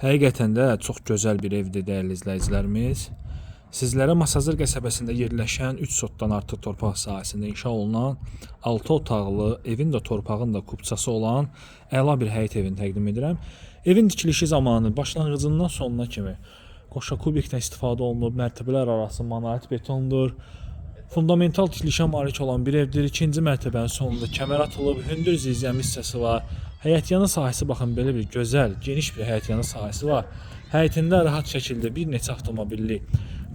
Həqiqətən də çox gözəl bir evdir dəyərli izləyicilərimiz. Sizlərə Masazır qəsəbəsində yerləşən 3 sotdan artıq torpaq sahəsində inşa olunan 6 otaqlı, evin də torpağın da kubçası olan əla bir həyət evini təqdim edirəm. Evin tikilişi zamanı başlanğıcından sonuna kimi qoşa kubikdən istifadə olunub, mərtəbələr arası monolit betondur. Fundamental tikilişə malik olan bir evdir. İkinci mərtəbənin sonunda kəmər atılıb, hündür zirzəmi hissəsi var. Həyətyanı sahəsi baxın belə bir gözəl, geniş bir həyətyanı sahəsi var. Həyətində rahat şəkildə bir neçə avtomobilli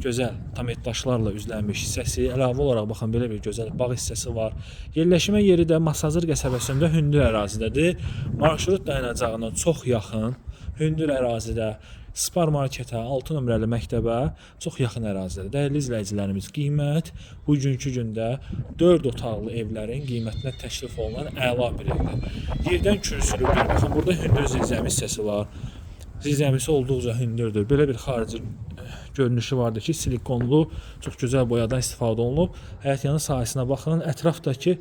gözəl tametdaşlarla üzlənmiş hissəsi, əlavə olaraq baxın belə bir gözəl bağ hissəsi var. Yerləşmə yeri də Masazır qəsəbəsində hündür ərazidədir. Marşrut dayanacağına çox yaxın, hündür ərazidə, Spar marketə, 6 nömrəli məktəbə çox yaxın ərazidə. Dəyərli izləyicilərimiz, qiymət bugünkü gündə 4 otaqlı evlərin qiymətinə təklif olunan əla bir evdir. Yerdən kürsülü bir baxın, burada hündür zirzəmi hissəsi var. Zirzəmisi olduqca hündürdür. Belə bir xarici görünüşü vardır ki, silikonlu, çox gözəl boyadan istifadə olunub. Həyətyanı sahəsinə baxın, ətrafdakı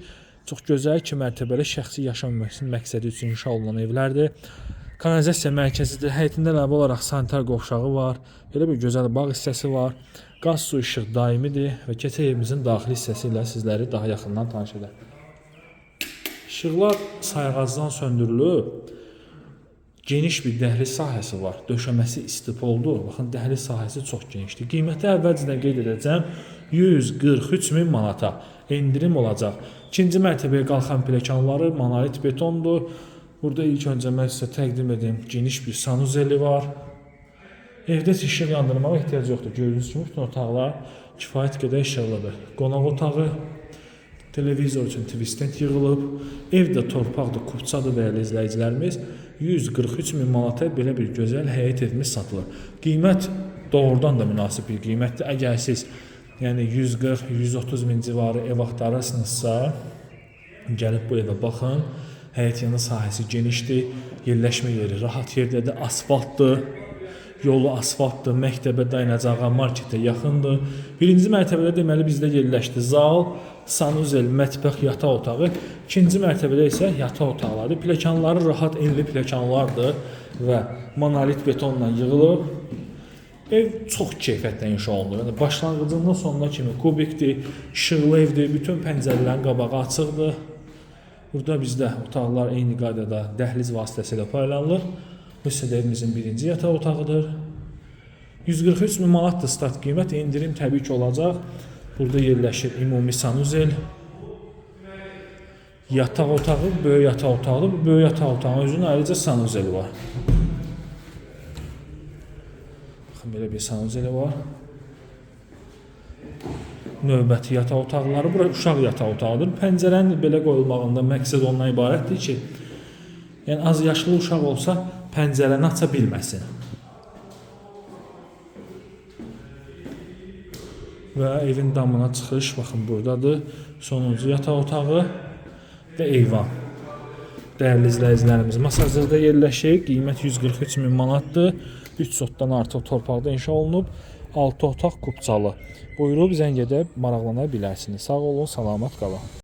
çox gözəl 2 mərtəbəli şəxsi yaşam məqsədi üçün inşa olunan evlərdir. Kanalizasiya mərkəzidir. Həyətində əlavə olaraq sanitar qovşağı var. Belə bir gözəl bağ hissəsi var. Qaz, su, işıq daimidir və keçək evimizin daxili hissəsi ilə sizləri daha yaxından tanış edər. İşıqlar sayğacdan söndürülüb. Geniş bir dəhliz sahəsi var. Döşəməsi istipoldur. Baxın, dəhliz sahəsi çox genişdir. Qiyməti əvvəlcədən qeyd edəcəm. 143.000 manata endirim olacaq. İkinci mərtəbəyə qalxan pilləkənləri monolit betondur. Burada ilk öncə mən sizə təqdim edim. Geniş bir sanuzeli var. Evdə işıq yandırmağa ehtiyac yoxdur. Gördüyünüz kimi bütün otaqlar kifayət qədər işıqlıdır. Qonaq otağı, televizor üçün tvistent yığılıb. Evdə torpaqdır, kubçadır dəyərli izləyicilərimiz. 143.000 manata belə bir gözəl həyət evimiz satılır. Qiymət doğrudan da münasib bir qiymətdir. Əgər siz 140-130 min civarı ev axtarırsınızsa, gəlib bu evə baxın. Həyətyanı sahəsi genişdir, yerləşmə yeri rahat yerdədir, asfaltdır, yolu asfaltdır, məktəbə dayanacağı marketə yaxındır. Birinci mərtəbədə deməli bizdə yerləşdi zal, sanuzel, mətbəx, yataq otağı. İkinci mərtəbədə isə yataq otaqları. Pilləkənləri rahat enli pilləkənlardır və monolit betonla yığılıb. Ev çox keyfiyyətlə inşa olunur. Yəni başlanğıcından sonuna kimi kubikdir, işıqlı evdir, bütün pəncərələrin qabağı açıqdır. Burada bizdə otaqlar eyni qaydada dəhliz vasitəsilə paylanılır. Bu isə evimizin birinci yataq otağıdır. 143.000 manatdır start qiymət, endirim təbii ki olacaq. Burada yerləşir ümumi sanuzel, yataq otağı, böyük yataq otağıdır. Bu böyük yataq otağının özünün ayrıca sanuzeli var. Baxın, belə bir sanuzeli var. Növbəti yataq otaqları, bura uşaq yataq otağıdır. Pəncərənin belə qoyulmağında məqsəd ondan ibarətdir ki, yəni az yaşlı uşaq olsa pəncərəni aça bilməsin. Və evin damına çıxış, baxın buradadır. Sonuncu yataq otağı və eyvan. Dəyərli izləyicilərimiz, Masazırda yerləşir. Qiymət 143.000 manatdır. 3 sotdan artıq torpaqda inşa olunub. 6 otaq kubçalı. Buyurub zəng edib maraqlana bilərsiniz. Sağ olun, salamat qalın.